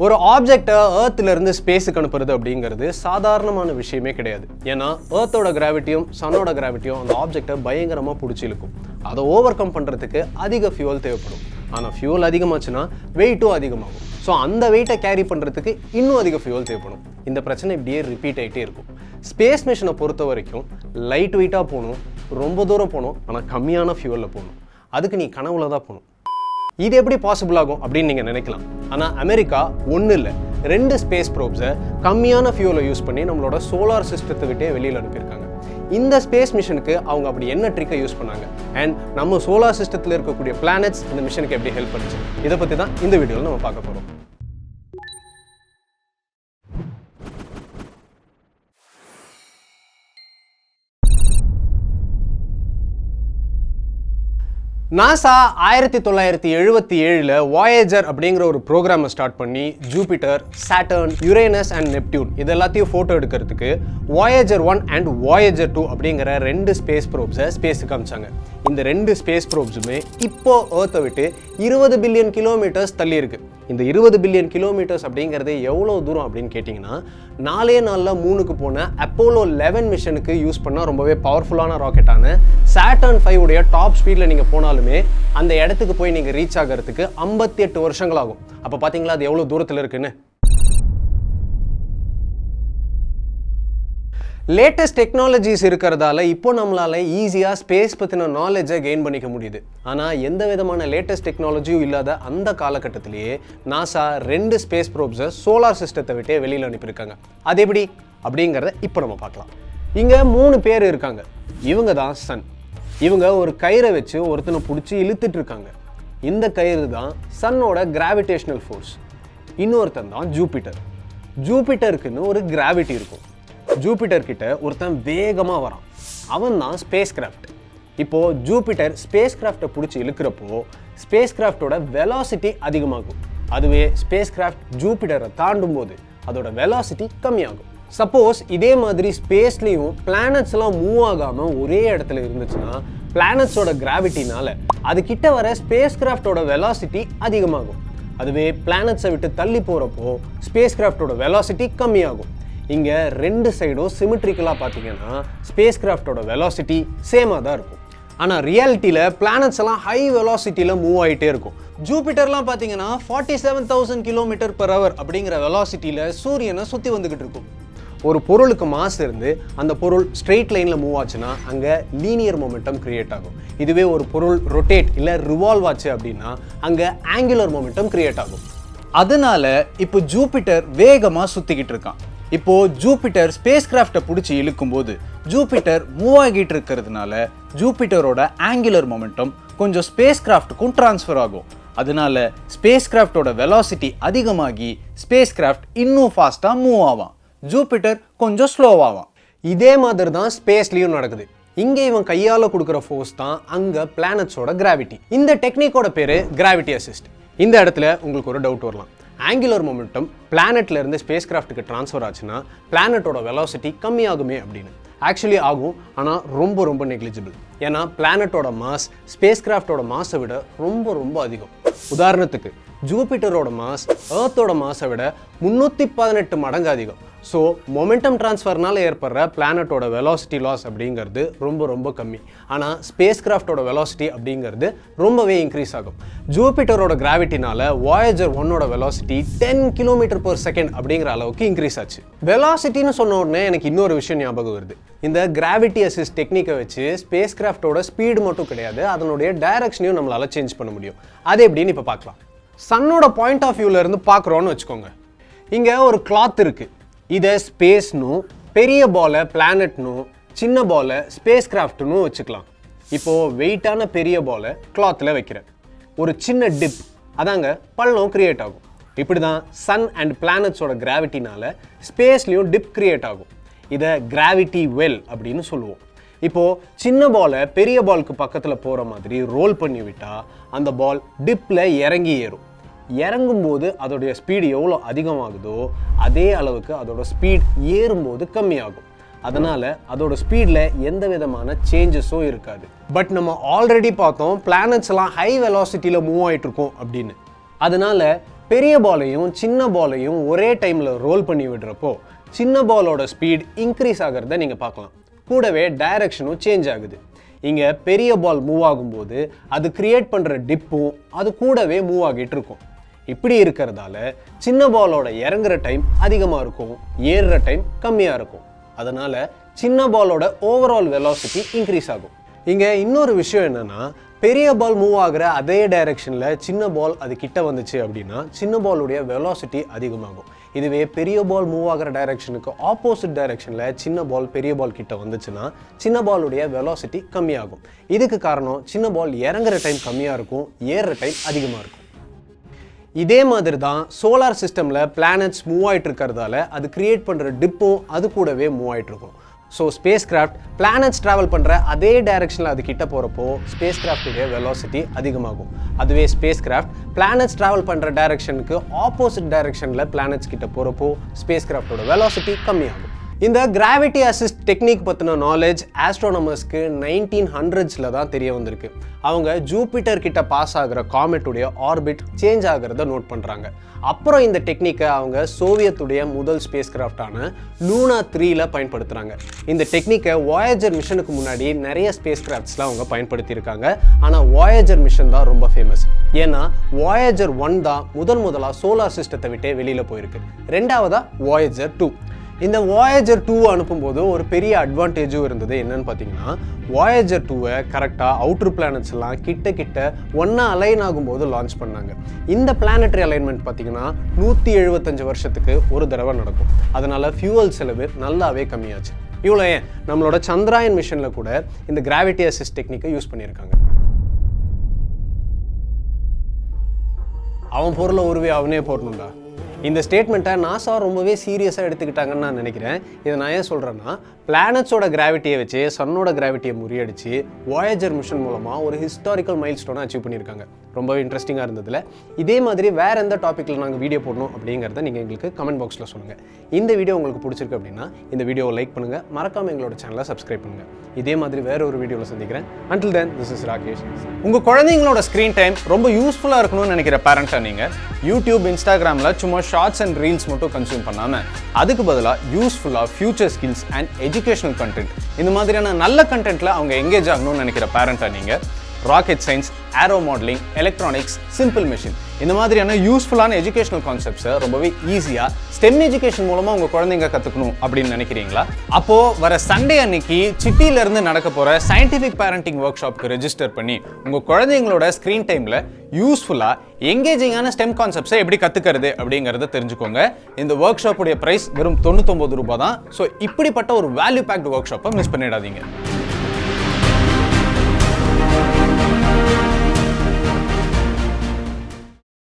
ஒரு ஆப்ஜெக்டை ஏர்த்திலிருந்து ஸ்பேஸுக்கு அனுப்புறது அப்படிங்கிறது சாதாரணமான விஷயமே கிடையாது. ஏன்னா ஏர்த்தோட கிராவிட்டியும் சன்னோட கிராவிட்டியும் அந்த ஆப்ஜெக்டை பயங்கரமாக பிடிச்சி இழுக்கும். அதை ஓவர் கம் பண்ணுறதுக்கு அதிக ஃபியூல் தேவைப்படும். ஆனால் ஃபியூல் அதிகமாச்சுன்னா வெயிட்டும் அதிகமாகும். ஸோ அந்த வெயிட்டை கேரி பண்ணுறதுக்கு இன்னும் அதிக ஃபியூல் தேவைப்படும். இந்த பிரச்சனை இப்படியே ரிப்பீட் ஆகிட்டே இருக்கும். ஸ்பேஸ் மிஷனை பொறுத்த வரைக்கும் லைட் வெயிட்டாக போகணும், ரொம்ப தூரம் போகணும், ஆனால் கம்மியான ஃபியூலில் போகணும். அதுக்கு நீ கனவுல தான் போகணும். இது எப்படி பாசிபிள் ஆகும் அப்படின்னு நீங்கள் நினைக்கலாம். ஆனால் அமெரிக்கா ஒன்றும் இல்லை 2 ஸ்பேஸ் ப்ரோப்ஸை கம்மியான ஃபியூலை யூஸ் பண்ணி நம்மளோட சோலார் சிஸ்டத்துக்கிட்டே வெளியில் அனுப்பியிருக்காங்க. இந்த ஸ்பேஸ் மிஷனுக்கு அவங்க அப்படி என்ன ட்ரிக்கை யூஸ் பண்ணாங்க அண்ட் நம்ம சோலார் சிஸ்டத்தில் இருக்கக்கூடிய பிளானட்ஸ் இந்த மிஷனுக்கு எப்படி ஹெல்ப் பண்ணுச்சு, இதை பற்றி தான் இந்த வீடியோவில் நம்ம பார்க்க போகிறோம். நாசா 1977 வாயேஜர் அப்படிங்கிற ஒரு ப்ரோக்ராமை ஸ்டார்ட் பண்ணி Jupiter, Saturn, Uranus and Neptune இது எல்லாத்தையும் ஃபோட்டோ எடுக்கிறதுக்கு வாயேஜர் 1 அண்ட் வாயேஜர் 2 அப்படிங்கிற 2 ஸ்பேஸ் ப்ரோப்ஸை ஸ்பேஸுக்கு அனுப்பிச்சாங்க. இந்த 2 ஸ்பேஸ் ப்ரோப்ஸுமே இப்போ ஏர்த்தை விட்டு 20 பில்லியன் கிலோமீட்டர்ஸ் தள்ளி இருக்கு. இந்த 20 பில்லியன் கிலோமீட்டர்ஸ் அப்படிங்கிறது எவ்வளோ தூரம் அப்படின்னு கேட்டிங்கன்னா 4 நாளில் 3க்கு போன அப்போலோ 11 மிஷனுக்கு யூஸ் பண்ணால் ரொம்பவே பவர்ஃபுல்லான ராக்கெட்டான சாட்டர்ன் 5 உடைய டாப் ஸ்பீடில் நீங்கள் போனாலுமே அந்த இடத்துக்கு போய் நீங்கள் ரீச் ஆகிறதுக்கு 58 வருஷங்கள் ஆகும். அப்போ பார்த்தீங்களா அது எவ்வளோ தூரத்தில் இருக்குன்னு. லேட்டஸ்ட் டெக்னாலஜிஸ் இருக்கிறதால இப்போ நம்மளால் ஈஸியாக ஸ்பேஸ் பற்றின நாலேஜை கெயின் பண்ணிக்க முடியுது. ஆனால் எந்த விதமான லேட்டஸ்ட் டெக்னாலஜியும் இல்லாத அந்த காலகட்டத்திலேயே நாசா 2 ஸ்பேஸ் ப்ரோப்ஸை சோலார் சிஸ்டத்தை விட்டே வெளியில் அனுப்பியிருக்காங்க. அது எப்படி அப்படிங்கிறத இப்போ நம்ம பார்க்கலாம். இங்கே 3 பேர் இருக்காங்க. இவங்க தான் சன். இவங்க ஒரு கயிறை வச்சு ஒருத்தனை பிடிச்சி இழுத்துட்டு இருக்காங்க. இந்த கயிறு தான் சன்னோட கிராவிடேஷனல் ஃபோர்ஸ். இன்னொருத்தன் தான் ஜூபிட்டர். ஜூபிட்டருக்குன்னு ஒரு கிராவிட்டி இருக்கும். ஜூபிட்டர் கிட்ட ஒருத்தன் வேகமாக வரான். அவன் தான் ஸ்பேஸ் கிராஃப்ட். இப்போது ஜூபிட்டர் ஸ்பேஸ் கிராஃப்டை பிடிச்சி இழுக்கிறப்போ ஸ்பேஸ் கிராஃப்டோட வெலாசிட்டி அதிகமாகும். அதுவே ஸ்பேஸ் கிராஃப்ட் ஜூபிட்டரை தாண்டும் போது அதோட வெலாசிட்டி கம்மியாகும். சப்போஸ் இதே மாதிரி ஸ்பேஸ்லேயும் பிளானட்ஸ்லாம் மூவ் ஆகாமல் ஒரே இடத்துல இருந்துச்சுன்னா பிளானட்ஸோட கிராவிட்டினால அது கிட்ட வர ஸ்பேஸ் கிராஃப்டோட வெலாசிட்டி அதிகமாகும். அதுவே பிளானட்ஸை விட்டு தள்ளி போகிறப்போ ஸ்பேஸ் கிராஃப்டோட வெலாசிட்டி கம்மியாகும். இங்கே 2 சைடும் சிமெட்ரிக்கலாக பார்த்தீங்கன்னா ஸ்பேஸ் கிராஃப்டோட வெலாசிட்டி சேமாக தான் இருக்கும். ஆனால் ரியாலிட்டியில் பிளானட்ஸ் எல்லாம் ஹை வெலாசிட்டியில் மூவ் ஆகிட்டே இருக்கும். ஜூபிட்டர்லாம் பார்த்தீங்கன்னா 47,000 km/h அப்படிங்கிற வெலாசிட்டியில் சூரியனை சுற்றி வந்துக்கிட்டு இருக்கும். ஒரு பொருளுக்கு மாஸ் இருந்து அந்த பொருள் ஸ்ட்ரெயிட் லைனில் மூவ் ஆச்சுன்னா அங்கே லீனியர் மொமெண்டம் கிரியேட் ஆகும். இதுவே ஒரு பொருள் ரொட்டேட் இல்லை ரிவால்வ் ஆச்சு அப்படின்னா அங்கே ஆங்குலர் மொமெண்டம் கிரியேட் ஆகும். அதனால இப்போ ஜூபிட்டர் வேகமாக சுற்றிக்கிட்டு இருக்கான். இப்போ ஜூபிட்டர் ஸ்பேஸ் கிராஃப்டை பிடிச்சி இழுக்கும்போது ஜூபிட்டர் மூவ் ஆகிட்டு இருக்கிறதுனால ஜூபிட்டரோட ஆங்குலர் மொமெண்டம் கொஞ்சம் ஸ்பேஸ் கிராஃப்டுக்கும் டிரான்ஸ்ஃபர் ஆகும். அதனால ஸ்பேஸ் கிராஃப்டோட வெலாசிட்டி அதிகமாகி ஸ்பேஸ் கிராஃப்ட் இன்னும் ஃபாஸ்ட்டாக மூவ் ஆகும். ஜூபிட்டர் கொஞ்சம் ஸ்லோவாகும். இதே மாதிரி தான் ஸ்பேஸ்லேயும் நடக்குது. இங்கே இவன் கையால் கொடுக்குற ஃபோர்ஸ் தான் அங்கே பிளானட்ஸோட கிராவிட்டி. இந்த டெக்னிக்கோட பேர் கிராவிட்டி அசிஸ்ட். இந்த இடத்துல உங்களுக்கு ஒரு டவுட் வரலாம். ஆங்குலர் மொமெண்டம் பிளானட்ல இருந்து ஸ்பேஸ் கிராஃப்ட்டுக்கு ட்ரான்ஸ்ஃபர் ஆச்சுன்னா பிளானட்டோட வெலாசிட்டி கம்மியாகுமே அப்படின்னு. ஆக்சுவலி ஆகும், ஆனால் ரொம்ப ரொம்ப நெக்லிஜிபிள். ஏன்னா பிளானட்டோட மாஸ் ஸ்பேஸ் கிராஃப்டோட மாஸை விட ரொம்ப அதிகம். உதாரணத்துக்கு ஜூபிட்டரோட மாஸ் ஏர்த்தோட மாஸை விட 318 மடங்கு அதிகம். ஸோ மொமெண்டம் ட்ரான்ஸ்ஃபர்னால ஏற்படுற பிளானட்டோட வெலாசிட்டி லாஸ் அப்படிங்கிறது ரொம்ப கம்மி. ஆனால் ஸ்பேஸ் கிராஃப்டோட வெலாசிட்டி அப்படிங்கிறது ரொம்பவே இன்க்ரீஸ் ஆகும். ஜூபிட்டரோட கிராவிட்டினால வாயேஜர் 1ஓட வெலாசிட்டி 10 km/s அப்படிங்கிற அளவுக்கு இன்க்ரீஸ் ஆச்சு. வெலாசிட்டின்னு சொன்ன உடனே எனக்கு இன்னொரு விஷயம் ஞாபகம் வருது. இந்த கிராவிட்டி அசிஸ்ட் டெக்னிக்கை வச்சு ஸ்பேஸ் கிராஃப்டோட ஸ்பீடு மட்டும் கிடையாது, அதனுடைய டைரக்ஷனையும் நம்மளால சேஞ்ச் பண்ண முடியும். அது எப்படின்னு இப்போ பார்க்கலாம். சன்னோட பாயிண்ட் ஆஃப் வியூல இருந்து பார்க்குறோன்னு வச்சுக்கோங்க. இங்கே ஒரு கிளாத் இருக்குது. இதை ஸ்பேஸ்னும் பெரிய பாலை பிளானட்னும் சின்ன பாலை ஸ்பேஸ் கிராஃப்ட்னு வச்சுக்கலாம். இப்போது வெயிட்டான பெரிய பாலை கிளாத்தில் வைக்கிறேன். ஒரு சின்ன டிப் அதாங்க பள்ளம் கிரியேட் ஆகும். இப்படி தான் சன் அண்ட் பிளானட்ஸோட கிராவிட்டினால ஸ்பேஸ்லேயும் டிப் கிரியேட் ஆகும். இதை கிராவிட்டி வெல் அப்படின்னு சொல்லுவோம். இப்போது சின்ன பாலை பெரிய பாலுக்கு பக்கத்தில் போகிற மாதிரி ரோல் பண்ணி விட்டால் அந்த பால் டிப்பில் இறங்கி ஏறும். இறங்கும்போது அதோடைய ஸ்பீடு எவ்வளோ அதிகமாகுதோ அதே அளவுக்கு அதோட ஸ்பீட் ஏறும்போது கம்மியாகும். அதனால் அதோட ஸ்பீடில் எந்த விதமான சேஞ்சஸும் இருக்காது. பட் நம்ம ஆல்ரெடி பார்த்தோம் பிளானட்ஸ் எல்லாம் ஹை வெலாசிட்டியில் மூவ் ஆகிட்டு இருக்கோம் அப்படின்னு. அதனால் பெரிய பாலையும் சின்ன பாலையும் ஒரே டைமில் ரோல் பண்ணி விடுறப்போ சின்ன பாலோட ஸ்பீட் இன்க்ரீஸ் ஆகிறத நீங்கள் பார்க்கலாம். கூடவே டைரக்ஷனும் சேஞ்ச் ஆகுது. இங்கே பெரிய பால் மூவ் ஆகும்போது அது கிரியேட் பண்ணுற டிப்பும் அது கூடவே மூவ் ஆகிட்டு இருக்கும். இப்படி இருக்கிறதால சின்ன பாலோட இறங்குற டைம் அதிகமாக இருக்கும், ஏறுற டைம் கம்மியாக இருக்கும். அதனால் சின்ன பாலோட ஓவரால் வெலாசிட்டி இன்க்ரீஸ் ஆகும். இங்கே இன்னொரு விஷயம் என்னென்னா, பெரிய பால் மூவ் ஆகிற அதே டைரெக்ஷனில் சின்ன பால் அது கிட்ட வந்துச்சு அப்படின்னா சின்ன பாலுடைய வெலாசிட்டி அதிகமாகும். இதுவே பெரிய பால் மூவ் ஆகிற டைரெக்ஷனுக்கு ஆப்போசிட் டைரெக்ஷனில் சின்ன பால் பெரிய பால் கிட்ட வந்துச்சுன்னா சின்ன பாலுடைய வெலாசிட்டி கம்மியாகும். இதுக்கு காரணம் சின்ன பால் இறங்குற டைம் கம்மியாக இருக்கும், ஏறுற டைம் அதிகமாக இருக்கும். இதே மாதிரி தான் சோலார் சிஸ்டமில் பிளானட்ஸ் மூவ் ஆகிட்டு இருக்கிறதால அது கிரியேட் பண்ணுற டிப்பும் அது கூடவே மூவ் ஆகிட்டு இருக்கும். So space craft planets travel பண்ணுற அதே டைரெக்ஷனில் அது கிட்ட போகிறப்போ ஸ்பேஸ் கிராஃப்டுடைய வெலாசிட்டி அதிகமாகும். அதுவே ஸ்பேஸ் கிராஃப்ட் பிளானட்ஸ் ட்ராவல் பண்ணுற டைரெக்ஷனுக்கு ஆப்போசிட் டைரெக்ஷனில் பிளானட்ஸ் கிட்ட போகிறப்போ ஸ்பேஸ் கிராஃப்டோட வெலாசிட்டி கம்மியாகும். இந்த கிராவிட்டி அசிஸ்ட் டெக்னிக் பற்றின நாலேஜ் ஆஸ்ட்ரோனமர்ஸ்க்கு 1900s தான் தெரிய வந்திருக்கு. அவங்க ஜூபிட்டர் கிட்ட பாஸ் ஆகிற காமெட்டுடைய ஆர்பிட் சேஞ்ச் ஆகிறத நோட் பண்ணுறாங்க. அப்புறம் இந்த டெக்னிக்கை அவங்க சோவியத்துடைய முதல் ஸ்பேஸ் கிராஃப்டான லூனா 3ல் பயன்படுத்துகிறாங்க. இந்த டெக்னிக்கை வாயேஜர் மிஷனுக்கு முன்னாடி நிறைய ஸ்பேஸ் கிராஃப்ட்ஸ்லாம் அவங்க பயன்படுத்தியிருக்காங்க. ஆனால் வாயேஜர் மிஷன் தான் ரொம்ப ஃபேமஸ். ஏன்னா வாயேஜர் 1 தான் முதலாக சோலார் சிஸ்டத்தை விட்டே வெளியில் போயிருக்கு. ரெண்டாவதா வாயேஜர் 2. இந்த வாயேஜர் 2 அனுப்பும்போது ஒரு பெரிய அட்வான்டேஜும் இருந்தது. என்னன்னு பார்த்தீங்கன்னா, வாயேஜர் 2 கரெக்டாக அவுட்டர் பிளானட்ஸ் எல்லாம் கிட்ட ஒன்றா அலைன் ஆகும்போது லான்ச் பண்ணாங்க. இந்த பிளானட்டரி அலைன்மெண்ட் பார்த்தீங்கன்னா 175 வருஷத்துக்கு ஒரு தடவை நடக்கும். அதனால ஃபியூவல் செலவு நல்லாவே கம்மியாச்சு. இவ்வளோ ஏன் நம்மளோட சந்திராயன் மிஷனில் கூட இந்த கிராவிட்டி அசிஸ்ட் டெக்னிக்கை யூஸ் பண்ணியிருக்காங்க. அவன் பொருளை உருவே அவனே போடணும்டா. இந்த ஸ்டேட்மெண்ட்டை நாசா ரொம்பவே சீரியஸாக எடுத்துக்கிட்டாங்கன்னு நான் நினைக்கிறேன். இதை நான் ஏன் சொல்கிறேன்னா, பிளானட்ஸோட கிராவிட்டியை வச்சு சன்னோட கிராவிட்டியை முறியடிச்சு வாயேஜர் மிஷன் மூலமாக ஒரு ஹிஸ்டாரிக்கல் மைல் ஸ்டோனை அச்சீவ் பண்ணியிருக்காங்க. ரொம்பவே இன்ட்ரெஸ்டிங்காக இருந்ததில்ல. இதே மாதிரி வேறு எந்த டாப்பிக்கில் நாங்கள் வீடியோ போடணும் அப்படிங்கிறத நீங்கள் எங்களுக்கு கமெண்ட் பாக்ஸில் சொல்லுங்கள். இந்த வீடியோ உங்களுக்கு பிடிச்சிருக்கு அப்படின்னா இந்த வீடியோவை லைக் பண்ணுங்கள், மறக்காமல் எங்களோட சேனலை சப்ஸ்கிரைப் பண்ணுங்கள். இதே மாதிரி வேறு ஒரு வீடியோவில் சந்திக்கிறேன். Until then, this is Rakesh. உங்கள் குழந்தைங்களோட ஸ்க்ரீன் டைம் ரொம்ப யூஸ்ஃபுல்லாக இருக்கணும்னு நினைக்கிற பேரண்ட்டாக நீங்கள் யூடியூப், இன்ஸ்டாகிராமில் சும்மா ஷார்ட்ஸ் அண்ட் ரீல்ஸ் மட்டும் கன்சியூம் பண்ணாமல் அதுக்கு பதிலாக யூஸ்ஃபுல்லாக future skills and educational content இந்த மாதிரியான நல்ல கண்டென்ட்டில் அவங்க எங்கேஜ் ஆகணும்னு நினைக்கிற பேரண்ட்டாக நீங்கள் rocket science, aero modelling, electronics, simple machine இந்த மாதிரியான யூஸ்ஃபுல்லான எஜுகேஷனல் கான்செப்ட்ஸை ரொம்பவே ஈஸியாக ஸ்டெம் எஜுகேஷன் மூலமாக உங்கள் குழந்தைங்க கற்றுக்கணும் அப்படின்னு நினைக்கிறீங்களா? அப்போது வர சண்டே அன்னைக்கு சிட்டியிலேருந்து நடக்க போகிற சயின்டிஃபிக் பேரண்டிங் ஒர்க் ஷாப்க்கு ரெஜிஸ்டர் பண்ணி உங்கள் குழந்தைங்களோட ஸ்க்ரீன் டைமில் யூஸ்ஃபுல்லாக எங்கேஜிங்கான ஸ்டெம் கான்செப்ட்ஸை எப்படி கற்றுக்கிறது அப்படிங்கிறத தெரிஞ்சுக்கோங்க. இந்த ஒர்க் ஷாப்புடைய ப்ரைஸ் வெறும் 99 ரூபாய் தான். ஸோ இப்படிப்பட்ட ஒரு வேல்யூ பேக்டு ஒர்க் ஷாப்பை மிஸ் பண்ணிடாதீங்க.